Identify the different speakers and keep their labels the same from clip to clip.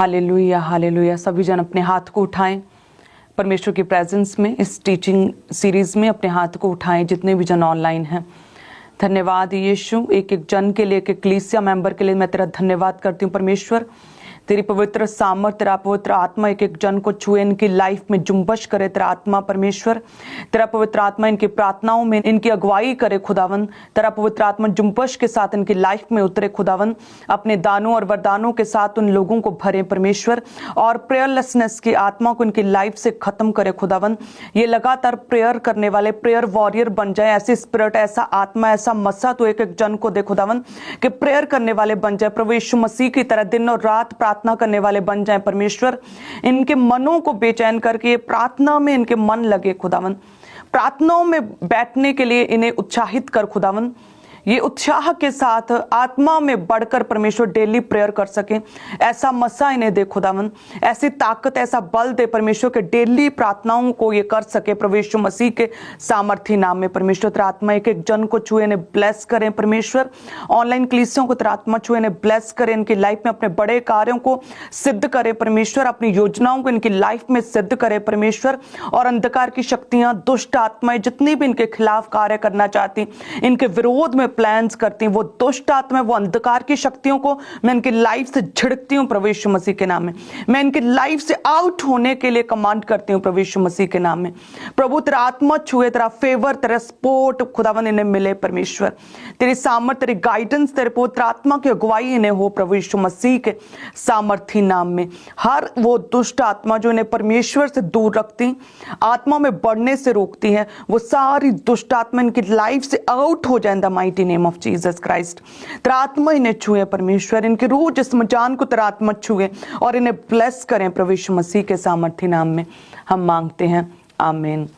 Speaker 1: Hallelujah hallelujah. सभी जन अपने हाथ को उठाएं परमेश्वर की प्रेजेंस में। इस टीचिंग सीरीज में अपने हाथ को उठाएं जितने भी जन ऑनलाइन हैं। धन्यवाद यीशु, एक एक जन के लिए, एक एक कलीसिया मेंबर के लिए मैं तेरा धन्यवाद करती हूँ परमेश्वर। तेरी पवित्र सामर्थ, तेरा पवित्र आत्मा एक एक जन को छुए, इनकी लाइफ में जुम्बश करे तेरा आत्मा परमेश्वर। तेरा पवित्र आत्मा इनकी प्रार्थनाओं में इनकी अगुवाई करे खुदावन। तेरा पवित्र आत्मा जुम्बश के साथ इनकी लाइफ में उतरे खुदावन। अपने दानों और वरदानों के साथ उन लोगों को भरे परमेश्वर, और प्रेयरलेसनेस की आत्मा को इनकी लाइफ से खत्म करे खुदावन। ये लगातार प्रेयर करने वाले प्रेयर वॉरियर बन जाए। ऐसी स्पिरिट, ऐसा आत्मा, ऐसा मस्सा तो एक एक जन को दे खुदावन कि प्रेयर करने वाले बन जाए प्रभु यीशु मसीह की तरह। दिन और रात प्रार्थना करने वाले बन जाएं परमेश्वर। इनके मनों को बेचैन करके प्रार्थना में इनके मन लगे खुदावन। प्रार्थनाओं में बैठने के लिए इन्हें उत्साहित कर खुदावन। ये उत्साह के साथ आत्मा में बढ़कर परमेश्वर डेली प्रेयर कर सके, ऐसा मसा इन्हें दे खुदावन। ऐसी ताकत, ऐसा बल दे परमेश्वर के डेली प्रार्थनाओं को ये कर सके प्रभु यीशु मसीह के सामर्थी नाम में परमेश्वर। तेरा आत्मा एक एक जन को छुए, इन्हें ब्लेस करें परमेश्वर। ऑनलाइन कलीसियों को तेरा आत्मा छुए, इन्हें ब्लेस करें। इनकी लाइफ में अपने बड़े कार्यों को सिद्ध करे परमेश्वर। अपनी योजनाओं को इनकी लाइफ में सिद्ध करे परमेश्वर। और अंधकार की शक्तियां, दुष्ट आत्माएं जितनी भी इनके खिलाफ कार्य करना चाहती, इनके विरोध में प्लान्स करती हैं, वो दुष्ट आत्मा, वो अंधकार की शक्तियों को मैं इनकी लाइफ से झिड़कती हूं प्रभु यीशु मसीह के नाम में। मैं इनकी लाइफ से आउट होने के लिए कमांड करती हूं प्रभु यीशु मसीह के नाम में। प्रभु तेरा आत्मा छुए, तेरा फेवर, तेरा सपोर्ट खुदावन इन्हें मिले परमेश्वर। तेरी सामर्थ, तेरी गाइडेंस, तेरे पवित्र आत्मा की अगुवाई इन्हें हो प्रभु यीशु मसीह के सामर्थी नाम में। हर वो दुष्ट आत्मा जो इन्हें परमेश्वर से दूर रखती, आत्मा में बढ़ने से रोकती है, वो सारी दुष्ट आत्मा इनकी लाइफ से आउट हो जाए in the mighty name of Jesus Christ. तेरा आत्मा इन्हें छुए परमेश्वर। इनकी रूह जिस्म जान को तेरा आत्मा छुए और इन्हें ब्लेस करें प्रभु यीशु मसीह के सामर्थी नाम में हम मांगते हैं, आमीन।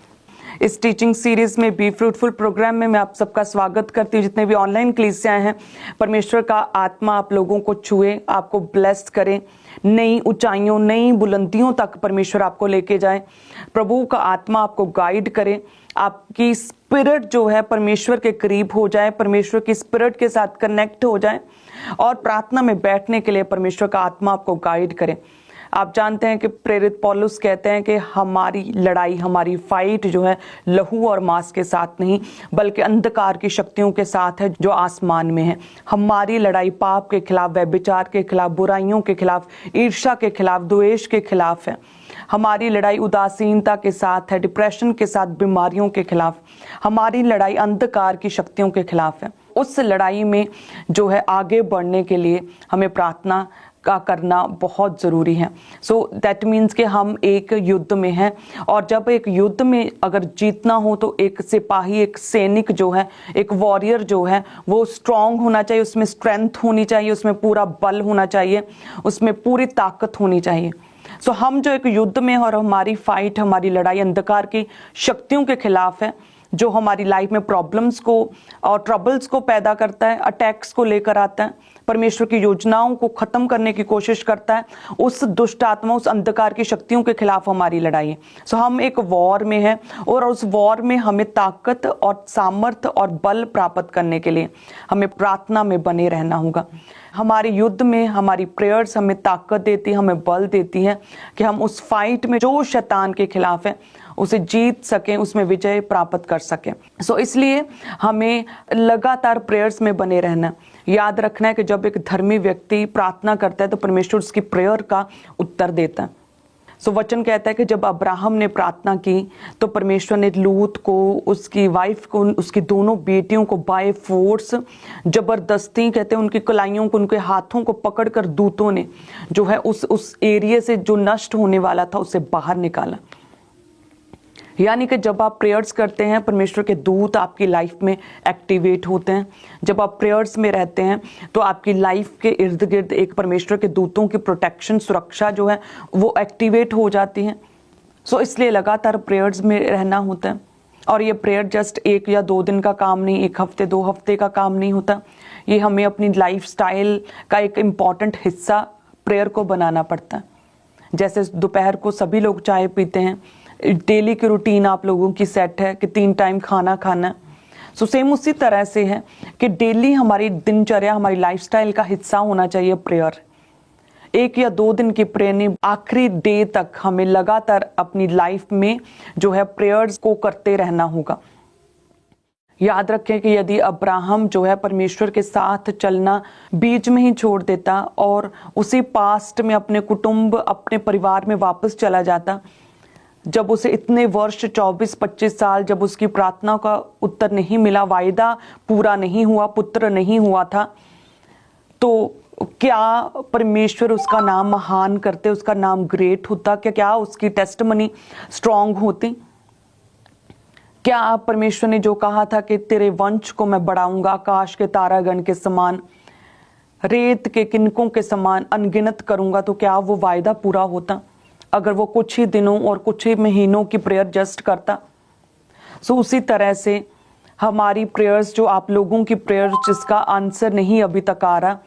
Speaker 1: इस टीचिंग सीरीज में बी फ्रूटफुल प्रोग्राम में मैं आप सबका स्वागत करती हूँ। जितने भी ऑनलाइन कलीसियां हैं, परमेश्वर का आत्मा आप लोगों को छुए, आपको ब्लेस करें, नई ऊंचाइयों, नई बुलंदियों तक परमेश्वर आपको लेके जाए। प्रभु का आत्मा आपको गाइड करे, आपकी स्पिरिट जो है परमेश्वर के करीब हो जाए, परमेश्वर की स्पिरिट के साथ कनेक्ट हो जाए, और प्रार्थना में बैठने के लिए परमेश्वर का आत्मा आपको गाइड करे। आप जानते हैं कि प्रेरित पौलुस कहते हैं कि हमारी लड़ाई, हमारी फाइट जो है लहू और मांस के साथ नहीं, बल्कि अंधकार की शक्तियों के साथ है जो आसमान में है। हमारी लड़ाई पाप के खिलाफ, व्यभिचार के खिलाफ, बुराइयों के खिलाफ, ईर्ष्या के खिलाफ, द्वेष के खिलाफ है। हमारी लड़ाई उदासीनता के साथ है, डिप्रेशन के साथ, बीमारियों के खिलाफ। हमारी लड़ाई अंधकार की शक्तियों के खिलाफ है। उस लड़ाई में जो है आगे बढ़ने के लिए हमें प्रार्थना का करना बहुत ज़रूरी है। सो दैट मीन्स कि हम एक युद्ध में हैं, और जब एक युद्ध में अगर जीतना हो तो एक सिपाही, एक सैनिक जो है, एक वॉरियर जो है, वो स्ट्रांग होना चाहिए, उसमें स्ट्रेंथ होनी चाहिए, उसमें पूरा बल होना चाहिए, उसमें पूरी ताकत होनी चाहिए। सो हम जो एक युद्ध में, और हमारी फाइट, हमारी लड़ाई अंधकार की शक्तियों के खिलाफ है, जो हमारी लाइफ में प्रॉब्लम्स को और ट्रबल्स को पैदा करता है, अटैक्स को लेकर आता है, परमेश्वर की योजनाओं को खत्म करने की कोशिश करता है। उस दुष्ट आत्मा, उस अंधकार की शक्तियों के खिलाफ हमारी लड़ाई है। सो हम एक वॉर में हैं, और उस वॉर में हमें ताकत और सामर्थ और बल प्राप्त करने के लिए हमें प्रार्थना में बने रहना होगा। हमारे युद्ध में हमारी प्रेयर्स हमें ताकत देती है, हमें बल देती है कि हम उस फाइट में जो शैतान के खिलाफ है उसे जीत सकें, उसमें विजय प्राप्त कर सकें। सो इसलिए हमें लगातार प्रेयर्स में बने रहना। याद रखना है कि जब एक धर्मी व्यक्ति प्रार्थना करता है तो परमेश्वर उसकी प्रेयर का उत्तर देता है। सो वचन कहता है कि जब अब्राहम ने प्रार्थना की तो परमेश्वर ने लूत को, उसकी वाइफ को, उसकी दोनों बेटियों को बाय फोर्स, जबरदस्ती कहते हैं, उनकी कलाइयों को, उनके हाथों को पकड़कर दूतों ने जो है उस एरिया से जो नष्ट होने वाला था उसे बाहर निकाला। यानी कि जब आप प्रेयर्स करते हैं, परमेश्वर के दूत आपकी लाइफ में एक्टिवेट होते हैं। जब आप प्रेयर्स में रहते हैं तो आपकी लाइफ के इर्द गिर्द एक परमेश्वर के दूतों की प्रोटेक्शन, सुरक्षा जो है वो एक्टिवेट हो जाती है। सो इसलिए लगातार प्रेयर्स में रहना होता है। और ये प्रेयर जस्ट 1 या 2 दिन का काम नहीं, 1 हफ्ते 2 हफ्ते का काम नहीं होता। ये हमें अपनी लाइफ स्टाइल का एक इम्पॉर्टेंट हिस्सा प्रेयर को बनाना पड़ता है। जैसे दोपहर को सभी लोग चाय पीते हैं, डेली की रूटीन आप लोगों की सेट है कि 3 टाइम खाना खाना है। सो सेम उसी तरह से है कि डेली हमारी दिनचर्या, हमारी लाइफस्टाइल का हिस्सा होना चाहिए प्रेयर। 1 या 2 दिन की प्रेयर नहीं, आखिरी डे तक हमें लगातार अपनी लाइफ में जो है प्रेयर्स को करते रहना होगा। याद रखें कि यदि अब्राहम जो है परमेश्वर के साथ चलना बीच में ही छोड़ देता और उसी पास्ट में अपने कुटुंब, अपने परिवार में वापस चला जाता, जब उसे इतने वर्ष 24-25 साल जब उसकी प्रार्थना का उत्तर नहीं मिला, वायदा पूरा नहीं हुआ, पुत्र नहीं हुआ था, तो क्या परमेश्वर उसका नाम महान करते, उसका नाम ग्रेट होता? क्या उसकी टेस्टमनी स्ट्रांग होती? क्या परमेश्वर ने जो कहा था कि तेरे वंश को मैं बढ़ाऊंगा, आकाश के तारागण के समान, रेत के किनकों के समान अनगिनत करूंगा, तो क्या वो वायदा पूरा होता अगर वो कुछ ही दिनों और कुछ ही महीनों की प्रेयर जस्ट करता? सो उसी तरह से हमारी प्रेयर्स, जो आप लोगों की प्रेयर्स जिसका आंसर नहीं अभी तक आ रहा,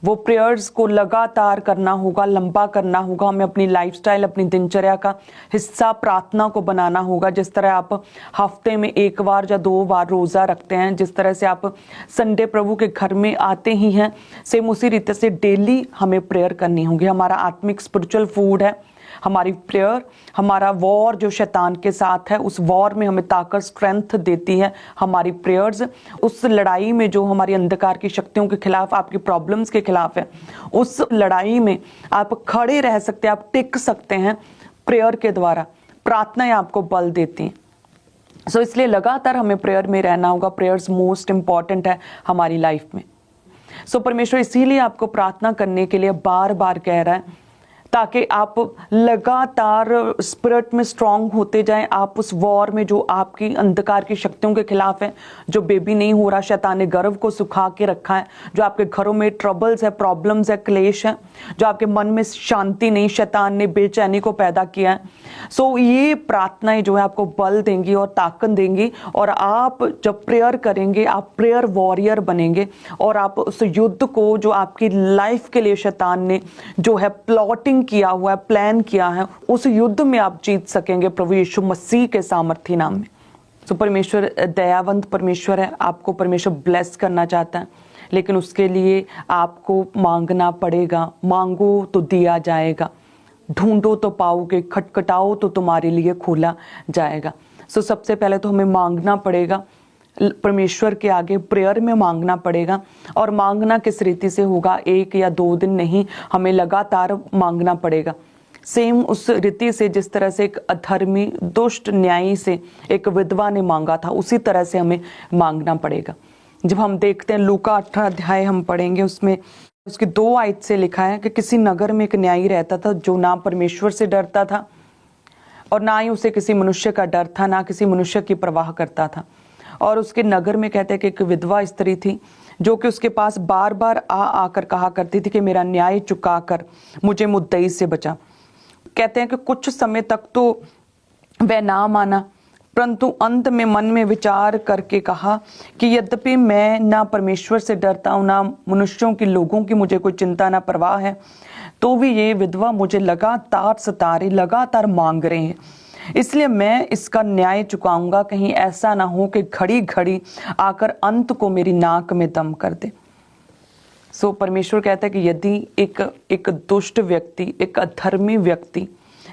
Speaker 1: वो प्रेयर्स को लगातार करना होगा, लंबा करना होगा। हमें अपनी लाइफस्टाइल, अपनी दिनचर्या का हिस्सा प्रार्थना को बनाना होगा। जिस तरह आप हफ्ते में 1 बार या 2 बार रोज़ा रखते हैं, जिस तरह से आप संडे प्रभु के घर में आते ही हैं, सेम उसी रीति से डेली हमें प्रेयर करनी होगी। हमारा आत्मिक स्पिरिचुअल फूड है हमारी प्रेयर। हमारा वॉर जो शैतान के साथ है, उस वॉर में हमें ताकत, स्ट्रेंथ देती है हमारी प्रेयर्स। उस लड़ाई में जो हमारी अंधकार की शक्तियों के खिलाफ, आपकी प्रॉब्लम्स के खिलाफ है, उस लड़ाई में आप खड़े रह सकते हैं, आप टिक सकते हैं प्रेयर के द्वारा। प्रार्थनाएं आपको बल देती हैं। सो इसलिए लगातार हमें प्रेयर में रहना होगा। प्रेयर्स मोस्ट इंपॉर्टेंट है हमारी लाइफ में। सो परमेश्वर इसीलिए आपको प्रार्थना करने के लिए बार बार कह रहा है, ताकि आप लगातार स्पिरिट में स्ट्रांग होते जाएं। आप उस वॉर में जो आपकी अंधकार की शक्तियों के खिलाफ है, जो बेबी नहीं हो रहा, शैतान ने गर्भ को सुखा के रखा है, जो आपके घरों में ट्रबल्स है, प्रॉब्लम्स है, क्लेश है, जो आपके मन में शांति नहीं, शैतान ने बेचैनी को पैदा किया है। सो ये प्रार्थनाएं जो है आपको बल देंगी और ताकत देंगी, और आप जब प्रेयर करेंगे, आप प्रेयर वॉरियर बनेंगे, और आप उस युद्ध को जो आपकी लाइफ के लिए शैतान ने जो है प्लॉटिंग किया हुआ है, प्लान किया है, उस युद्ध में आप जीत सकेंगे प्रभु यीशु मसीह के सामर्थ्य नाम में। तो परमेश्वर दयावंत परमेश्वर है। आपको परमेश्वर ब्लेस करना चाहता है, लेकिन उसके लिए आपको मांगना पड़ेगा। मांगो तो दिया जाएगा, ढूंढो तो पाओगे, खटखटाओ तो तुम्हारे लिए खोला जाएगा। सो सबसे पहले तो हमें मांगना पड़ेगा, परमेश्वर के आगे प्रेयर में मांगना पड़ेगा। और मांगना किस रीति से होगा? 1 या 2 दिन नहीं, हमें लगातार मांगना पड़ेगा। सेम उस रीति से जिस तरह से एक अधर्मी, दुष्ट, न्यायी से एक विधवा ने मांगा था, उसी तरह से हमें मांगना पड़ेगा। जब हम देखते हैं लूका 18 अध्याय हम पढ़ेंगे, उसमें उसके 2 आयत से लिखा है कि किसी नगर में एक न्यायी रहता था जो ना परमेश्वर से डरता था और ना ही उसे किसी मनुष्य का डर था, ना किसी मनुष्य की परवाह करता था। और उसके नगर में कहते हैं कि एक विधवा स्त्री थी जो कि उसके पास बार बार आकर कहा करती थी कि मेरा न्याय चुका कर मुझे मुद्दई से बचा। कहते हैं कि कुछ समय तक तो वह ना माना, परंतु अंत में मन में विचार करके कहा कि यद्यपि मैं ना परमेश्वर से डरता हूँ, ना मनुष्यों की, लोगों की मुझे कोई चिंता, ना परवाह है, तो भी ये विधवा मुझे लगातार सता रही, लगातार मांग रहे हैं, इसलिए मैं इसका न्याय चुकाऊंगा। कहीं ऐसा ना हो कि घड़ी घड़ी आकर अंत को मेरी नाक में दम कर दे। सो परमेश्वर कहता है कि यदि एक दुष्ट व्यक्ति, एक अधर्मी व्यक्ति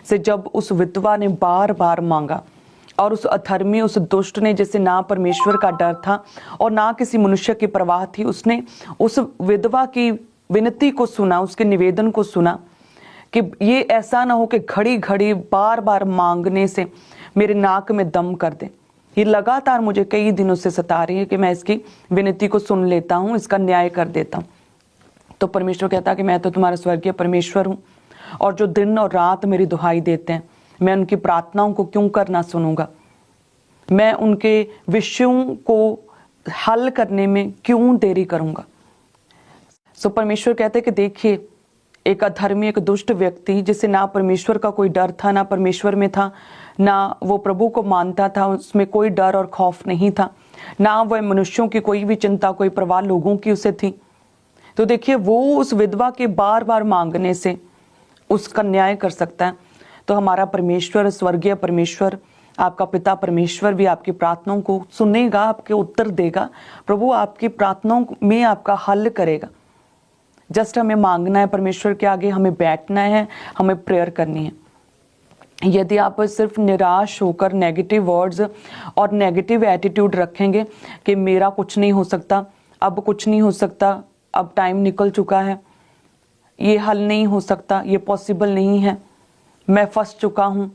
Speaker 1: से जब उस विधवा ने बार बार मांगा, और उस अधर्मी, उस दुष्ट ने, जैसे ना परमेश्वर का डर था और ना किसी मनुष्य की परवाह थी, उसने उस विधवा की विनती को सुना, उसके निवेदन को सुना कि ये ऐसा ना हो कि घड़ी घड़ी बार बार मांगने से मेरे नाक में दम कर दे। ये लगातार मुझे कई दिनों से सता रही है कि मैं इसकी विनती को सुन लेता हूँ, इसका न्याय कर देता हूँ। तो परमेश्वर कहता है कि मैं तो तुम्हारा स्वर्गीय परमेश्वर हूँ, और जो दिन और रात मेरी दुहाई देते हैं, मैं उनकी प्रार्थनाओं को क्यों करना सुनूंगा? मैं उनके विषयों को हल करने में क्यों देरी करूंगा? सो परमेश्वर कहते हैं कि देखिए, एक अधर्मी, एक दुष्ट व्यक्ति जिसे ना परमेश्वर का कोई डर था, ना परमेश्वर में था, ना वो प्रभु को मानता था, उसमें कोई डर और खौफ नहीं था, ना वह मनुष्यों की कोई भी चिंता, कोई परवाह लोगों की उसे थी। तो देखिए, वो उस विधवा के बार बार मांगने से उसका न्याय कर सकता है। तो हमारा परमेश्वर, स्वर्गीय परमेश्वर, आपका पिता परमेश्वर भी आपकी प्रार्थनाओं को सुनेगा, आपके उत्तर देगा। प्रभु आपकी प्रार्थनाओं में आपका हल करेगा। जस्ट हमें मांगना है परमेश्वर के आगे, हमें बैठना है, हमें प्रेयर करनी है। यदि आप सिर्फ निराश होकर नेगेटिव वर्ड्स और नेगेटिव एटीट्यूड रखेंगे कि मेरा कुछ नहीं हो सकता, अब कुछ नहीं हो सकता, अब टाइम निकल चुका है, ये हल नहीं हो सकता, ये पॉसिबल नहीं है, मैं फंस चुका हूँ,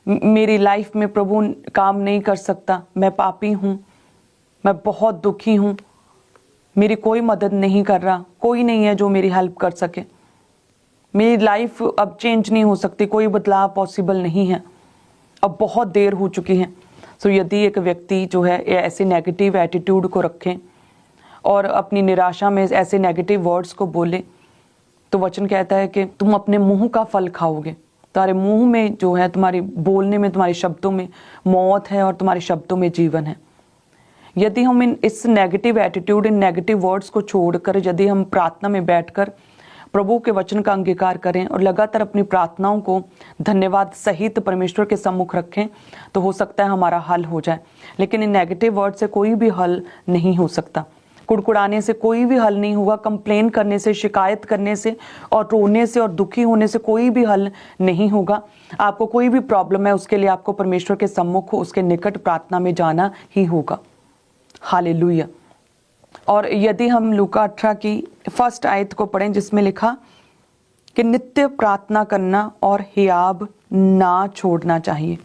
Speaker 1: मेरी लाइफ में प्रभु काम नहीं कर सकता, मैं पापी हूँ, मैं बहुत दुखी हूँ, मेरी कोई मदद नहीं कर रहा, कोई नहीं है जो मेरी हेल्प कर सके, मेरी लाइफ अब चेंज नहीं हो सकती, कोई बदलाव पॉसिबल नहीं है, अब बहुत देर हो चुकी है। सो यदि एक व्यक्ति जो है ऐसे नेगेटिव एटीट्यूड को रखे और अपनी निराशा में ऐसे नेगेटिव वर्ड्स को बोले, तो वचन कहता है कि तुम अपने मुंह का फल खाओगे। तुम्हारे मुंह में जो है, तुम्हारे बोलने में, तुम्हारे शब्दों में मौत है और तुम्हारे शब्दों में जीवन है। यदि हम इस नेगेटिव एटीट्यूड, इन नेगेटिव वर्ड्स को छोड़कर यदि हम प्रार्थना में बैठकर प्रभु के वचन का अंगीकार करें और लगातार अपनी प्रार्थनाओं को धन्यवाद सहित परमेश्वर के सम्मुख रखें, तो हो सकता है हमारा हल हो जाए। लेकिन इन नेगेटिव वर्ड से कोई भी हल नहीं हो सकता, कुड़कुड़ाने से कोई भी हल नहीं होगा, कंप्लेन करने से, शिकायत करने से और रोने से और दुखी होने से कोई भी हल नहीं होगा। आपको कोई भी प्रॉब्लम है, उसके लिए आपको परमेश्वर के सम्मुख, उसके निकट प्रार्थना में जाना ही होगा। हालेलुया। और यदि हम लूका 18 की 1 आयत को पढ़ें, जिसमें लिखा कि नित्य प्रार्थना करना और हियाब ना छोड़ना चाहिए।